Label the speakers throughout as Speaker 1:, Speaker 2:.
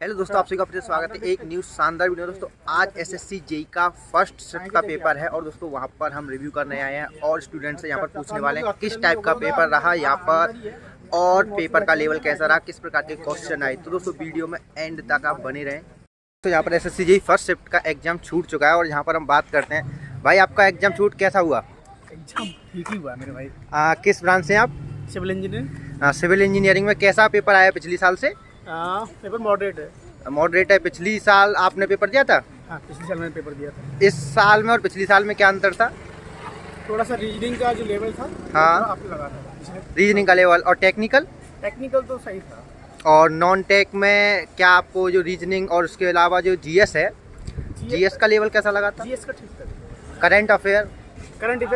Speaker 1: Hello दोस्तों, आप सभी का फिर से स्वागत है एक न्यू शानदार वीडियो। दोस्तों आज एसएससी जेई का फर्स्ट शिफ्ट का पेपर है और दोस्तों वहां पर हम रिव्यू करने आए हैं और स्टूडेंट्स से यहाँ पर पूछने वाले हैं किस टाइप का पेपर रहा यहाँ पर और पेपर का लेवल कैसा रहा, किस प्रकार के क्वेश्चन आए। तो दोस्तों वीडियो में एंड तक आप बने रहें। तो यहाँ पर एसएससी जेई फर्स्ट शिफ्ट का एग्जाम छूट चुका है और यहाँ पर हम बात करते हैं। भाई आपका एग्जाम छूट कैसा हुआ?
Speaker 2: एग्जाम ठीक ही हुआ मेरे भाई।
Speaker 1: किस ब्रांच से आप?
Speaker 2: Civil engineering.
Speaker 1: सिविल इंजीनियरिंग में कैसा पेपर आया पिछली साल से?
Speaker 2: पेपर मॉडरेट है।
Speaker 1: मॉडरेट है। पिछली साल आपने पेपर दिया था?
Speaker 2: हाँ, पिछले साल मैंने पेपर दिया था।
Speaker 1: इस साल में और पिछली साल में क्या अंतर था?
Speaker 2: थोड़ा सा रीजनिंग का जो लेवल था
Speaker 1: हाँ,
Speaker 2: आपको लगा था।
Speaker 1: रीजनिंग का लेवल और टेक्निकल
Speaker 2: तो सही था।
Speaker 1: और नॉन टेक में क्या आपको जो रीजनिंग और उसके अलावा जो जीएस है, जीएस का लेवल कैसा लगा था?
Speaker 2: जीएस का ठीक था।
Speaker 1: करंट अफेयर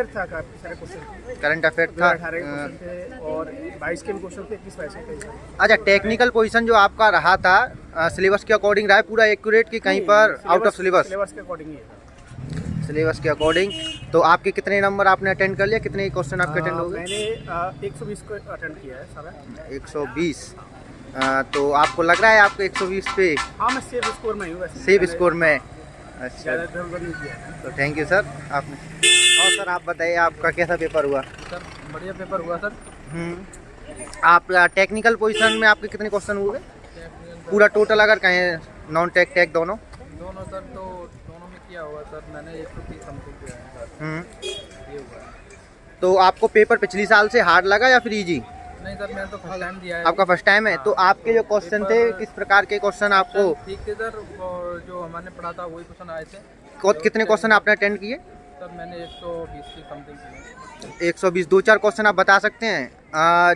Speaker 2: था, काफी सारे क्वेश्चन।
Speaker 1: करंट अफेयर था
Speaker 2: 18 क्वेश्चन थे और 22 के भी क्वेश्चन थे, 21-22 के थे।
Speaker 1: अच्छा, टेक्निकल पोजीशन जो आपका रहा था सिलेबस के अकॉर्डिंग रहा है पूरा एक्यूरेट कि कहीं पर आउट ऑफ सिलेबस?
Speaker 2: सिलेबस के अकॉर्डिंग ही है।
Speaker 1: सिलेबस के अकॉर्डिंग। तो आपके कितने नंबर आपने अटेंड कर लिया? कितने क्वेश्चन आपके अटेंड हो गए?
Speaker 2: मैंने 120 को अटेंड किया है सारा।
Speaker 1: 120। तो आपको लग रहा है आपको 120 पे?
Speaker 2: हाँ, मैं सेफ स्कोर में हूँ।
Speaker 1: सेफ स्कोर में? अच्छा,
Speaker 2: ज़्यादा नहीं किया है।
Speaker 1: तो थैंक यू सर आपने। और सर आप बताइए आपका कैसा पेपर हुआ?
Speaker 2: सर बढ़िया पेपर हुआ सर।
Speaker 1: आप टेक्निकल पोजीशन में आपके कितने क्वेश्चन हुए पूरा टोटल अगर कहें नॉन टेक टेक दोनों
Speaker 2: सर? तो दोनों में किया हुआ सर, मैंने 130 समथिंग किया है सर। ये हुआ है।
Speaker 1: तो आपको पेपर पिछली साल से हार्ड लगा या फिर इजी?
Speaker 2: नहीं सर, मैंने तो फर्स्ट टाइम दिया है।
Speaker 1: आपका फर्स्ट टाइम है। तो आपके जो क्वेश्चन थे किस प्रकार के क्वेश्चन आपको?
Speaker 2: ठीक थे सर, और जो हमारे पढ़ा था वही क्वेश्चन आए थे।
Speaker 1: कितने क्वेश्चन आपने अटेंड किए?
Speaker 2: सर मैंने 120 की समथिंग किए।
Speaker 1: 120। दो चार क्वेश्चन आप बता सकते हैं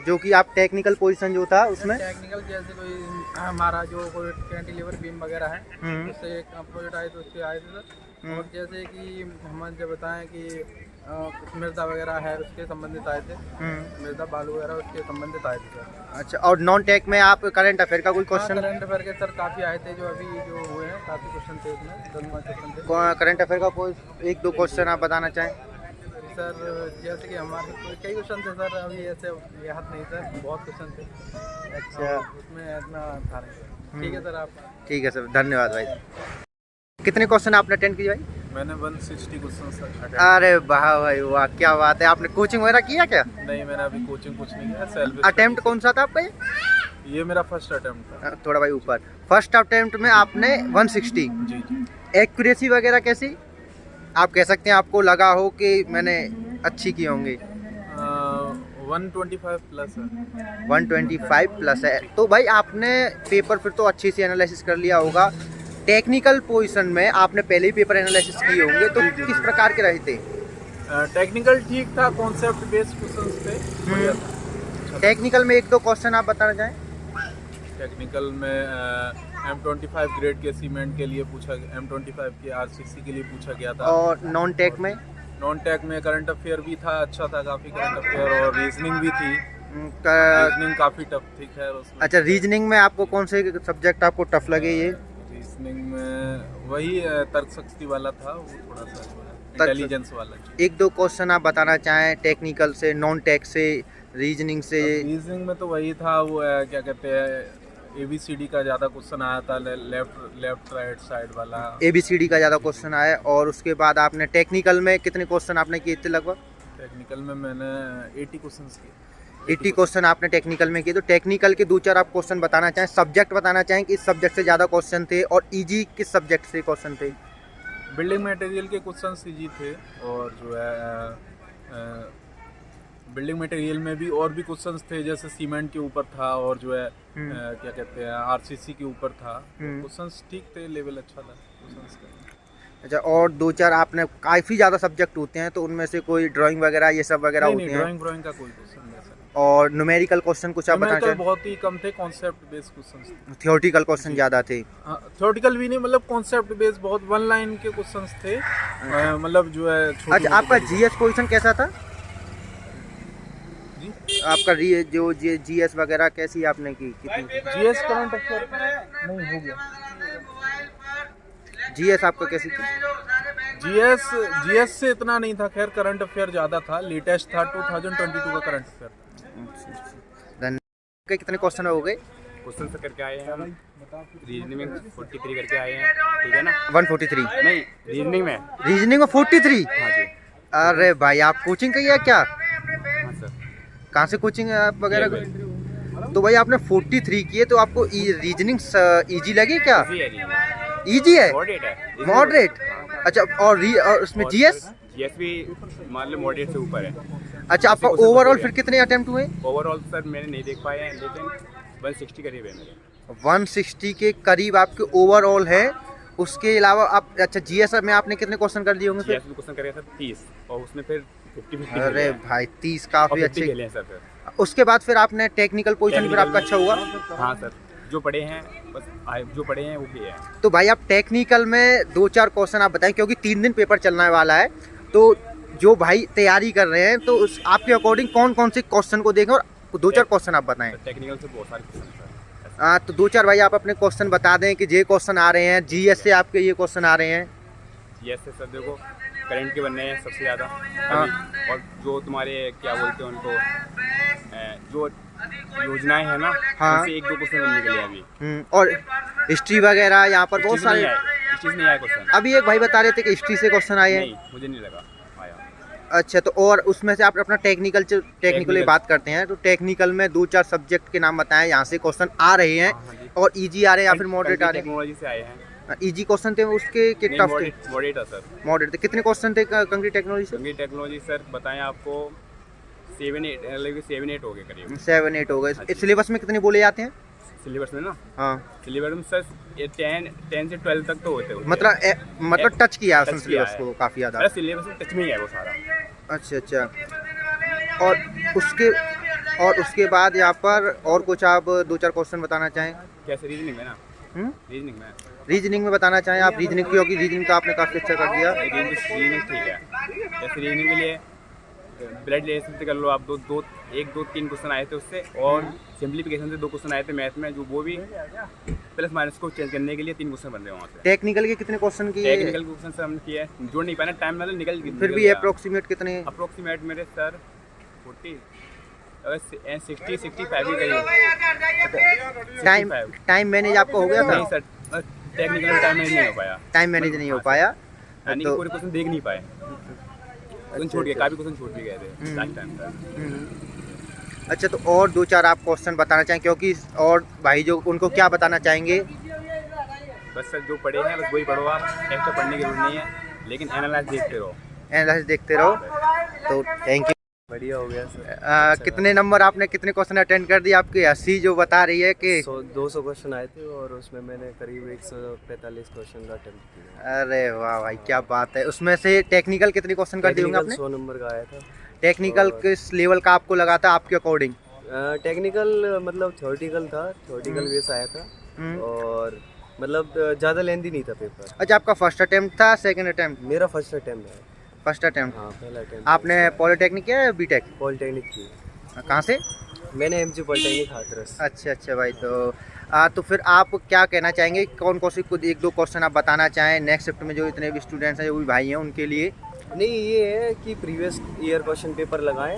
Speaker 1: जो कि आप टेक्निकल पोजीशन जो था उसमें?
Speaker 2: टेक्निकल जैसे कोई हमारा जो कोई कैंटिलीवर बीम वगैरह है उससे एक प्रोजेक्ट आए थे, उससे आए थे सर। और जैसे कि हम जब बताएं कि मृदा वगैरह है उसके संबंधित आए थे। मृदा बालू वगैरह उसके संबंधित आए थे सर।
Speaker 1: अच्छा, और नॉन टेक में आप करंट अफेयर का कोई क्वेश्चन?
Speaker 2: करंट अफेयर के सर काफ़ी आए थे, जो अभी जो हुए हैं काफ़ी क्वेश्चन थे उसमें, 10 क्वेश्चन थे।
Speaker 1: करंट अफेयर का कोई एक दो क्वेश्चन आप बताना चाहें?
Speaker 2: सर जैसे कि हमारे कई क्वेश्चन थे सर, अभी ऐसे याद नहीं सर, बहुत क्वेश्चन थे।
Speaker 1: अच्छा,
Speaker 2: उसमें इतना था नहीं। ठीक है सर, आप
Speaker 1: ठीक है सर, धन्यवाद भाई। कितने क्वेश्चन आपने अटेंड किए भाई?
Speaker 2: मैंने 160 क्वेश्चन सर।
Speaker 1: अरे वाह भाई वाह, क्या बात है। आपने कोचिंग वगैरह किया क्या?
Speaker 2: नहीं, मैंने अभी कोचिंग कुछ नहीं किया। सेल्फ
Speaker 1: अटेम्प्ट कौन सा था आपका?
Speaker 2: ये मेरा फर्स्ट अटेम्प्ट था।
Speaker 1: थोड़ा भाई ऊपर। फर्स्ट अटेम्प्ट में आपने 160।
Speaker 2: जी जी।
Speaker 1: एक्यूरेसी वगैरह कैसी आप कह सकते हैं आपको लगा हो कि मैंने अच्छी की होंगी?
Speaker 2: 125 प्लस है।
Speaker 1: 125 प्लस है। तो भाई आपने पेपर फिर तो अच्छी से एनालिसिस कर लिया होगा। टेक्निकल पोजीशन में आपने पहले ही पेपर एनालिसिस किए होंगे, तो किस प्रकार के रहे थे?
Speaker 2: टेक्निकल ठीक था, कॉन्सेप्ट बेस्ड क्वेश्चंस थे।
Speaker 1: टेक्निकल में एक दो क्वेश्चन आप बताना चाहें?
Speaker 2: टेक्निकल में M25 ग्रेड के सीमेंट के लिए पूछा, M25 के RCC के लिए पूछा गया था।
Speaker 1: और नॉन टेक में?
Speaker 2: नॉन टेक में करंट अफेयर भी था, अच्छा था काफ़ी करंट अफेयर, और रीजनिंग भी थी। रीजनिंग काफ़ी टफ थी खैर उसमें।
Speaker 1: अच्छा, रीजनिंग में आपको कौन से सब्जेक्ट आपको टफ लगे? ये
Speaker 2: रीजनिंग में वही तर्कशक्ति वाला था, वो थोड़ा सा इंटेलिजेंस वाला।
Speaker 1: एक दो क्वेश्चन आप बताना चाहें टेक्निकल से, नॉन टेक से, रीजनिंग से?
Speaker 2: रीजनिंग में तो वही था, वो क्या कहते हैं, ABCD का ज़्यादा क्वेश्चन आया था, लेफ्ट राइट साइड वाला।
Speaker 1: ABCD का ज़्यादा क्वेश्चन आया। और उसके बाद आपने टेक्निकल में कितने क्वेश्चन आपने किए थे लगभग?
Speaker 2: टेक्निकल में मैंने 80 क्वेश्चन किए।
Speaker 1: 80 क्वेश्चन आपने टेक्निकल में किए। तो टेक्निकल के दो चार आप क्वेश्चन बताना चाहें, सब्जेक्ट बताना चाहें कि इस सब्जेक्ट से ज़्यादा क्वेश्चन थे, और इजी किस सब्जेक्ट से क्वेश्चन थे?
Speaker 2: बिल्डिंग मटेरियल के क्वेश्चन इजी थे, और जो है बिल्डिंग मटेरियल में भी और भी क्वेश्चंस थे, जैसे सीमेंट के ऊपर था, और जो है क्या कहते हैं RCC के ऊपर था। क्वेश्चंस ठीक थे, लेवल अच्छा था क्वेश्चंस का।
Speaker 1: अच्छा, और दो चार आपने काफ़ी ज़्यादा सब्जेक्ट होते हैं तो उनमें से कोई ड्राइंग वगैरह ये सब वगैरह होते हैं?
Speaker 2: ड्राइंग का कोई क्वेश्चन नहीं सर।
Speaker 1: और न्यूमेरिकल क्वेश्चन कुछ आप बताना चाहें?
Speaker 2: बहुत ही कम थे, concept based question.
Speaker 1: Theoretical question ज़्यादा थे?
Speaker 2: थियोरटिकल भी नहीं, मतलब कॉन्सेप्ट बेस्ड, बहुत वन लाइन के क्वेश्चंस थे। मतलब जो है
Speaker 1: अच्छा, आपका जीएस पोजीशन कैसा था?
Speaker 2: जी,
Speaker 1: आपका जो जीएस वगैरह कैसी आपने की? कितनी
Speaker 2: जीएस करंट अफेयर नहीं हो गया?
Speaker 1: जीएस आपका कैसी थी?
Speaker 2: जीएस से इतना नहीं था खैर, करंट अफेयर ज़्यादा था, लेटेस्ट था, 2022 का करंट अफेयर।
Speaker 1: धन्यवाद। कितने क्वेश्चन हो गए?
Speaker 3: क्वेश्चन से करके आए हैं हम। रीजनिंग में 43 करके आए हैं, ठीक है ना।
Speaker 1: 143
Speaker 3: नहीं, रीजनिंग में।
Speaker 1: रीजनिंग में 43।
Speaker 3: हाँ जी।
Speaker 1: अरे भाई आप कोचिंग की है क्या?
Speaker 3: हाँ सर।
Speaker 1: कहाँ से कोचिंग है आप वगैरह?
Speaker 3: Well,
Speaker 1: तो भाई आपने 43 की है तो आपको रीजनिंग इजी लगी क्या?
Speaker 3: easy है रीजनिंग।
Speaker 1: इजी है,
Speaker 3: मॉडरेट है।
Speaker 1: मॉडरेट। अच्छा और उसमें जीएस?
Speaker 3: जीएस भी मान लो मॉडरेट से ऊपर है।
Speaker 1: अच्छा आपका
Speaker 3: क्वेश्चन
Speaker 1: ओवरऑल
Speaker 3: बचे
Speaker 1: फिर
Speaker 3: हैं।
Speaker 1: कितने अटेम्प्ट हुए?
Speaker 3: ओवरऑल सर मैंने नहीं देख पाए हैं, लेकिन 160 करीब है मेरे।
Speaker 1: 160 के करीब आपके ओवरऑल है। उसके अलावा आप अच्छा जीएस में आपने कितने क्वेश्चन कर दिए होंगे
Speaker 3: जीएस
Speaker 1: फिर?
Speaker 3: में क्वेश्चन करे सर 30 और उसमें फिर 50-50
Speaker 1: अरे भाई 30 काफी अच्छे।
Speaker 3: खेले हैं सर फिर।
Speaker 1: उसके बाद फिर आपने टेक्निकल पोजीशन फिर आपका अच्छा हुआ?
Speaker 3: हाँ सर, जो पढ़े हैं बस जो पढ़े हैं वो भी है।
Speaker 1: तो भाई आप टेक्निकल में 2-4 क्वेश्चन आप बताएं क्योंकि 3 दिन पेपर चलने वाला है। तो जो भाई तैयारी कर रहे हैं तो उस आपके अकॉर्डिंग कौन कौन से क्वेश्चन को देखें और 2-4 क्वेश्चन आप बताएं।
Speaker 3: टेक्निकल से बहुत सारे क्वेश्चन सर।
Speaker 1: हाँ तो 2-4 भाई आप अपने क्वेश्चन बता दें कि ये क्वेश्चन आ रहे हैं, जीएस से आपके ये क्वेश्चन आ रहे हैं।
Speaker 3: जीएस से सर देखो करंट के बनने हैं सबसे ज़्यादा
Speaker 1: हाँ।
Speaker 3: अभी, और जो तुम्हारे क्या बोलते हैं उनको जो योजनाएं हैं ना,
Speaker 1: हाँ।
Speaker 3: उनसे 1-2 क्वेश्चन बनने के लिए अभी।
Speaker 1: और हिस्ट्री वगैरह यहाँ पर बहुत
Speaker 3: इस चीज़ नहीं
Speaker 1: सारे।
Speaker 3: आए, इस चीज़ नहीं आया क्वेश्चन।
Speaker 1: अभी एक भाई बता रहे थे कि हिस्ट्री से क्वेश्चन आए हैं।
Speaker 3: नहीं, मुझे नहीं लगा आया।
Speaker 1: अच्छा तो और उसमें से आप अपना टेक्निकल
Speaker 3: टेक्निकल।
Speaker 1: बात करते हैं तो टेक्निकल में 2-4 सब्जेक्ट के नाम बताएं यहाँ से क्वेश्चन आ रहे हैं
Speaker 3: हाँ जी।
Speaker 1: और इजी आ रहे हैं या फिर मॉडरेट आ रहे
Speaker 3: टेक्नोलॉजी से आए हैं।
Speaker 1: हैं? इजी क्वेश्चन थे उसके कि
Speaker 3: नहीं,
Speaker 1: टफ थे?
Speaker 3: मॉडरेट है सर।
Speaker 1: मॉडरेट थे। कितने क्वेश्चन थे कंक्रीट टेक्नोलॉजी से?
Speaker 3: क्योंकि टेक्नोलॉजी सर बताएं आपको 7-8 हो गए करीब।
Speaker 1: 7-8 हो
Speaker 3: हाँ
Speaker 1: गए।
Speaker 3: जी।
Speaker 1: सिलेबस में कितने बोले जाते हैं?
Speaker 3: सिलेबस में ना,
Speaker 1: हाँ
Speaker 3: सिलेबस में सर 10 से 12 तक तो होते हैं।
Speaker 1: मतलब टच किया
Speaker 3: टच
Speaker 1: उसने
Speaker 3: किया
Speaker 1: सिलेबस
Speaker 3: है।
Speaker 1: को काफ़ी ज़्यादा।
Speaker 3: अरे सिलेबस में टच में ही है वो सारा।
Speaker 1: अच्छा और उसके बाद यहाँ पर और कुछ आप 2-4 क्वेश्चन बताना चाहें?
Speaker 3: कैसे रीजनिंग में ना, रीजनिंग में
Speaker 1: रीजनिंग में बताना चाहें आप? रीजनिंग क्योंकि रीजनिंग तो आपने काफ़ी अच्छा कर दिया।
Speaker 3: रीजनिंग ठीक है। जैसे रीजनिंग के लिए ब्लड रिलेशन से कर लो आप, 1-2-3 क्वेश्चन आए थे उससे, और सिंप्लीफिकेशन से 2 क्वेश्चन आए थे मैथ में, जो वो भी प्लस माइनस को चेंज करने के लिए 3 क्वेश्चन बन रहे हैं वहाँ से।
Speaker 1: टेक्निकल के कितने क्वेश्चन किए?
Speaker 3: टेक्निकल क्वेश्चन से हमने किया है, जोड़ नहीं पाया ना, टाइम मतलब निकल
Speaker 1: फिर भी अप्रोक्सीमेट कितने?
Speaker 3: अप्रोक्सीमेट मेरे सर 60-65 ही करीब।
Speaker 1: टाइम मैनेज आपका हो गया
Speaker 3: नहीं
Speaker 1: था?
Speaker 3: सर, टेक्निकल टाइम मैनेज नहीं हो पाया।
Speaker 1: टाइम मैनेज नहीं हो पाया
Speaker 3: यानी कि
Speaker 1: तो
Speaker 3: पूरे क्वेश्चन देख नहीं पाए, क्वेश्चन छूट गए, काफी क्वेश्चन छूट भी गए थे लास्ट टाइम पर।
Speaker 1: अच्छा तो और 2-4 आप क्वेश्चन बताना चाहें क्योंकि और भाई जो उनको क्या बताना चाहेंगे?
Speaker 3: बस सर जो पढ़े हैं बस वही पढ़ो आप, एक्स्ट्रा पढ़ने की जरूरत नहीं है, लेकिन एनालाइज देखते रहो।
Speaker 1: एनालिसिस देखते रहो। तो थैंक यू।
Speaker 4: बढ़िया हो गया सर।
Speaker 1: कितने नंबर आपने कितने क्वेश्चन अटेंड कर दिए? आपकी हंसी जो बता रही है कि
Speaker 4: 200 क्वेश्चन आए थे और उसमें मैंने करीब 145 क्वेश्चन का अटेम्प्ट किया।
Speaker 1: अरे वाह भाई क्या बात है। उसमें से टेक्निकल कितने क्वेश्चन कर दिए होंगे आपने?
Speaker 4: 100 नंबर का आया था।
Speaker 1: टेक्निकल किस लेवल का आपको लगा था आपके अकॉर्डिंग?
Speaker 4: टेक्निकल मतलब थ्योरेटिकल था, थ्योरेटिकल बेस आया था, और मतलब ज़्यादा लेंदी नहीं था पेपर।
Speaker 1: अच्छा आपका फर्स्ट अटेम्प्ट था सेकंड अटेम्प्ट?
Speaker 4: मेरा फर्स्ट अटेम्प्ट है।
Speaker 1: First attempt.
Speaker 4: हाँ पहला अटेम्प्ट।
Speaker 1: आपने पॉलिटेक्निक किया या बीटेक?
Speaker 4: पॉलिटेक्निक की।
Speaker 1: कहाँ से?
Speaker 4: मैंने MG पॉलिटेक्निक हाथरस।
Speaker 1: अच्छा भाई तो फिर आप क्या कहना चाहेंगे? कौन कौन से कुछ 1-2 क्वेश्चन आप बताना चाहें नेक्स्ट शिफ्ट में जो इतने भी स्टूडेंट्स हैं, जो भी भाई हैं उनके लिए?
Speaker 4: नहीं ये है कि प्रीवियस ईयर क्वेश्चन पेपर लगाएं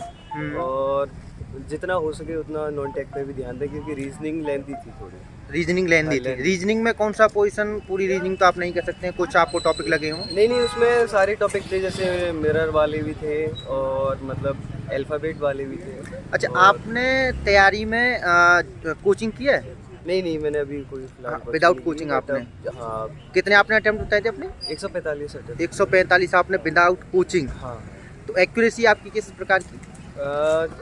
Speaker 4: और जितना हो सके उतना नॉन टेक पे भी ध्यान दें, क्योंकि रीजनिंग लेंथी थी थोड़ी।
Speaker 1: रीजनिंग लेंदी थी। रीजनिंग में कौन सा पोजीशन? पूरी रीजनिंग तो आप नहीं कह सकते हैं, कुछ आपको टॉपिक लगे हों?
Speaker 4: नहीं उसमें सारे टॉपिक थे, जैसे मिरर वाले भी थे और मतलब अल्फ़ाबेट वाले भी थे।
Speaker 1: अच्छा आपने तैयारी में कोचिंग की है?
Speaker 4: नहीं मैंने अभी कोई फिलहाल
Speaker 1: विदाउट कोचिंग आपने?
Speaker 4: हाँ।
Speaker 1: कितने आपने अटेम्प्ट बताए थे अपने?
Speaker 4: 145 अटेम्प्ट।
Speaker 1: 145 आपने विदाउट कोचिंग।
Speaker 4: हाँ।
Speaker 1: तो एक्यूरेसी आपकी किस प्रकार की?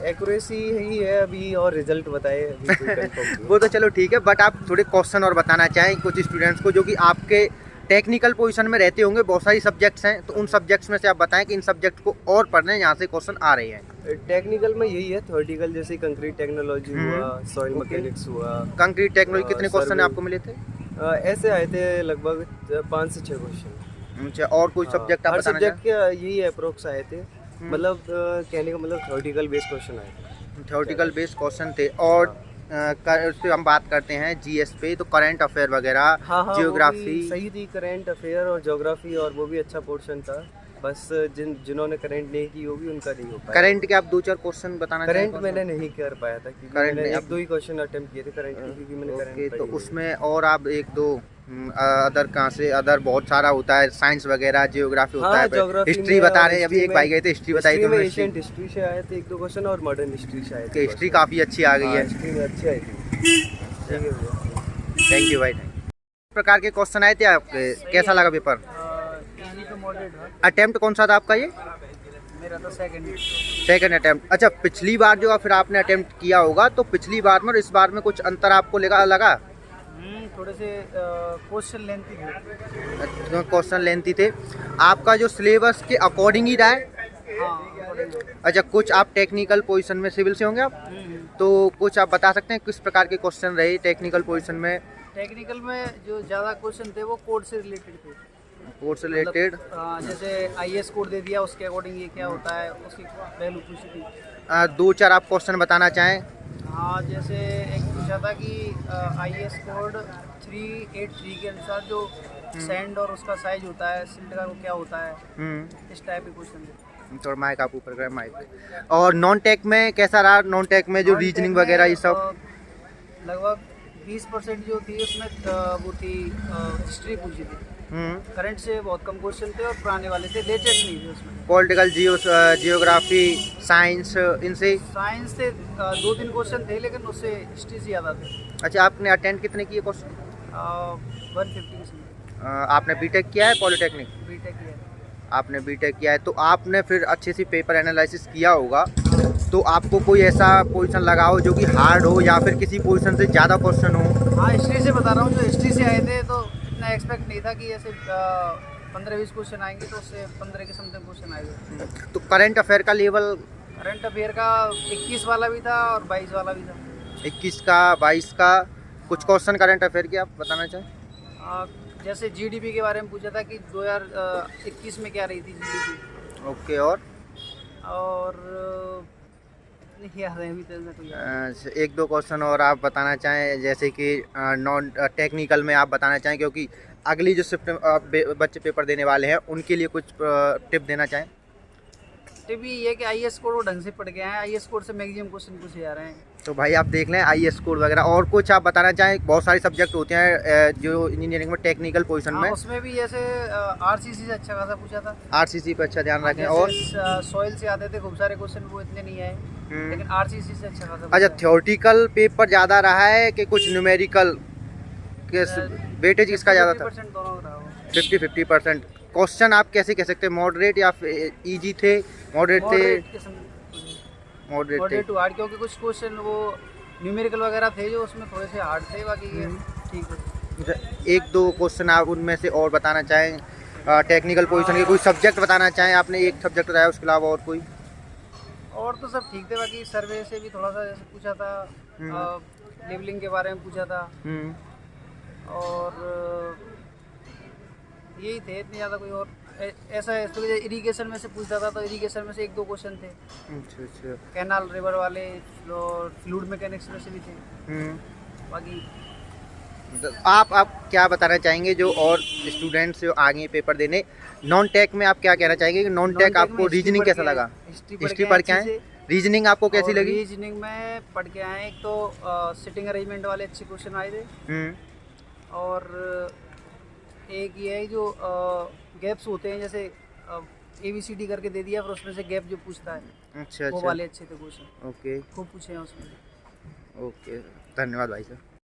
Speaker 4: एक्यूरेसी ही है अभी, और रिजल्ट बताए अभी कोई कंफर्म नहीं।
Speaker 1: वो तो चलो ठीक है, बट आप थोड़े क्वेश्चन और बताना चाहें कुछ स्टूडेंट्स को जो कि आपके टेक्निकल पोजीशन में रहते होंगे। बहुत सारी सब्जेक्ट्स हैं तो उन सब्जेक्ट्स में से आप बताएं कि इन सब्जेक्ट को और पढ़ने यहाँ से क्वेश्चन आ रहे हैं।
Speaker 4: टेक्निकल में यही है, थ्योरेटिकल जैसे कंक्रीट टेक्नोलॉजी हुआ, सॉइल मैकेनिक्स हुआ।
Speaker 1: कंक्रीट टेक्नोलॉजी कितने क्वेश्चन आपको मिले थे?
Speaker 4: ऐसे आए थे लगभग 5 से 6 क्वेश्चन।
Speaker 1: अच्छा और कोई सब्जेक्ट आप
Speaker 4: हर
Speaker 1: बताना
Speaker 4: सब्जेक्ट के यही अप्रोक्स आए थे, मतलब कहने का मतलब थ्योरेटिकल बेस्ड क्वेश्चन आए थे।
Speaker 1: थ्योरेटिकल बेस्ड क्वेश्चन थे। और उस पर हम बात करते हैं जीएस पे, तो करंट अफेयर वगैरह,
Speaker 4: हाँ,
Speaker 1: जियोग्राफी
Speaker 4: सही थी, करंट अफेयर और ज्योग्राफी, और वो भी अच्छा पोर्शन था। बस जिन्होंने करंट नहीं की होगी उनका नहीं हो पाया।
Speaker 1: करंट के आप 2-4 क्वेश्चन बताना
Speaker 4: करंट
Speaker 1: चाहेंगे?
Speaker 4: मैंने नहीं कर पाया था क्योंकि
Speaker 1: Current
Speaker 4: मैंने
Speaker 1: नहीं,
Speaker 4: 1-2 ही क्वेश्चन अटेम्प्ट किए थे करंट के, क्योंकि मैंने
Speaker 1: ओके,
Speaker 4: करंट
Speaker 1: तो उसमें और आप 1-2 अदर कहाँ से, अदर बहुत सारा होता है, साइंस वगैरह, जियोग्राफी होता है,
Speaker 4: ज्योग्राफी
Speaker 1: हिस्ट्री बता रहे हैं, अभी एक भाई गए थे हिस्ट्री बताई तो
Speaker 4: एशियन हिस्ट्री से आए थे 1-2 क्वेश्चन और मॉडर्न हिस्ट्री से आए थे।
Speaker 1: हिस्ट्री काफ़ी अच्छी आ गई है।
Speaker 4: हिस्ट्री में अच्छी आई थी। ठीक है भैया,
Speaker 1: थैंक यू भाई। किस प्रकार के क्वेश्चन आए थे आपके, कैसा लगा पेपर? अटेम्प्ट कौन सा था आपका? ये
Speaker 5: मेरा तो
Speaker 1: सेकंड अटेम्प्ट। अच्छा, पिछली बार जो फिर आपने अटेम्प्ट किया होगा, तो पिछली बार में और इस बार में कुछ अंतर आपको लगा?
Speaker 5: थोड़े से क्वेश्चन लेंथी थे।
Speaker 1: क्वेश्चन लेंथी थे। आपका जो सिलेबस के अकॉर्डिंग ही रहा है? अच्छा, कुछ आप टेक्निकल पोजीशन में, सिविल से होंगे आप, तो कुछ आप बता सकते हैं किस प्रकार के क्वेश्चन रहे टेक्निकल पोजीशन में?
Speaker 5: टेक्निकल में जो ज़्यादा क्वेश्चन थे वो कोड से रिलेटेड थे।
Speaker 1: कोड से रिलेटेड?
Speaker 5: जैसे IAS कोड दे दिया, उसके अकॉर्डिंग ये क्या होता है, उसकी वैल्यू पूछी थी।
Speaker 1: 2-4 आप क्वेश्चन बताना चाहें?
Speaker 5: हाँ, जैसे एक पूछा था कि IAS कोड 383 के अनुसार जो सैंड और उसका साइज होता है सिल्ट का, वो क्या होता है, इस टाइप के क्वेश्चन थे।
Speaker 1: थोड़ा माइक आप ऊपर करें, माइक। और नॉन टेक में कैसा रहा? नॉन टेक में जो रीजनिंग वगैरह ये सब?
Speaker 5: लगभग 20% जो थी उसमें वो थी हिस्ट्री पूछी थी। करंट से बहुत कम क्वेश्चन थे और पुराने वाले थे, लेटेस्ट नहीं थे उसमें।
Speaker 1: पॉलिटिकल, जियोग्राफी, साइंस, इनसे?
Speaker 5: साइंस से 2-3 क्वेश्चन थे, लेकिन उससे हिस्ट्री से ज़्यादा थे।
Speaker 1: अच्छा, आपने अटेंड कितने किए क्वेश्चन?
Speaker 5: 150 से।
Speaker 1: आपने बीटेक किया है पॉलिटेक्निक?
Speaker 5: बीटेक किया है।
Speaker 1: आपने बीटेक किया है, तो आपने फिर अच्छे से पेपर एनालिसिस किया होगा, तो आपको कोई ऐसा पोजीशन लगा हो जो कि हार्ड हो या फिर किसी पोजीशन से ज़्यादा क्वेश्चन हो?
Speaker 5: हाँ, हिस्ट्री से बता रहा हूँ, जो हिस्ट्री से आए थे तो इतना एक्सपेक्ट नहीं था कि ऐसे 15-20 क्वेश्चन आएंगे, तो उससे 15 के समथिंग क्वेश्चन आएंगे।
Speaker 1: तो करंट अफेयर का लेवल?
Speaker 5: करंट अफेयर का 21 वाला भी था और 22 वाला भी था।
Speaker 1: 21 का, 22 का। कुछ क्वेश्चन करंट अफेयर के आप बताना चाहें?
Speaker 5: जैसे GDP के बारे में पूछा था कि 2021 में क्या रही थी GDP।
Speaker 1: ओके, और
Speaker 5: नहीं याद है अभी तो ऐसा कोई।
Speaker 1: 1-2 क्वेश्चन और आप बताना चाहें, जैसे कि नॉन टेक्निकल में आप बताना चाहें, क्योंकि अगली जो शिफ्ट बच्चे पेपर देने वाले हैं उनके लिए कुछ टिप देना चाहें?
Speaker 5: टिप ये कि IAS कोड वो ढंग से पढ़ के आए, IAS कोड से मैक्सिमम क्वेश्चन पूछे जा रहे हैं।
Speaker 1: तो भाई आप देख लें IAS कोड वगैरह। और कुछ आप बताना चाहें? बहुत सारे सब्जेक्ट होते हैं जो इंजीनियरिंग में टेक्निकल पोजीशन में,
Speaker 5: उसमें भी जैसे RCC से अच्छा खासा पूछा था।
Speaker 1: RCC पे अच्छा ध्यान रखें। और
Speaker 5: सॉइल से आते थे खूब सारे क्वेश्चन, वो इतने नहीं आए, लेकिन RCC से अच्छा खासा।
Speaker 1: अच्छा, थ्योरेटिकल पेपर ज़्यादा रहा है कि कुछ न्यूमेरिकल के वेटेज किसका ज़्यादा था?
Speaker 5: 50% दोनों रहा हो।
Speaker 1: 50-50%। क्वेश्चन आप कैसे कह सकते हैं, मॉडरेट या इजी थे? मॉडरेट थे? मॉडरेट
Speaker 5: टू हार्ड, क्योंकि कुछ क्वेश्चन वो न्यूमेरिकल वगैरह थे जो उसमें थोड़े से हार्ड थे, बाकी ये ठीक है।
Speaker 1: 1-2 क्वेश्चन आप उनमें से और बताना चाहें टेक्निकल पोजीशन के? कोई सब्जेक्ट बताना चाहें? आपने एक सब्जेक्ट रहा है, उसके अलावा और कोई?
Speaker 5: और तो सब ठीक थे, बाकी सर्वे से भी थोड़ा सा जैसे पूछा था, लेबलिंग के बारे में पूछा था, और यही थे, इतने ज़्यादा कोई और ऐसा है। तो इरिगेशन में से पूछता था, तो इरिगेशन में से 1-2 क्वेश्चन थे।
Speaker 1: अच्छा।
Speaker 5: कैनाल रिवर वाले और फ्लूइड मैकेनिक्स में से भी थे। बाकी
Speaker 1: आप क्या बताना चाहेंगे जो और स्टूडेंट्स जो आगे पेपर देने? नॉन टेक में आप क्या कहना चाहेंगे कि नॉन टेक आपको रीजनिंग कैसा लगा? हिस्ट्री पढ़ के आए, रीजनिंग आपको कैसी लगी?
Speaker 5: रीजनिंग में पढ़ के आए, एक तो सिटिंग अरेंजमेंट वाले अच्छे क्वेश्चन आए थे, और एक ये है जो गैप्स होते हैं, जैसे ABCD करके दे दिया, फिर उसमें से गैप जो पूछता है,
Speaker 1: अच्छा,
Speaker 5: वो वाले अच्छे थे क्वेश्चन।
Speaker 1: ओके,
Speaker 5: खूब पूछे हैं उसमें।
Speaker 1: ओके, धन्यवाद भाई साहब।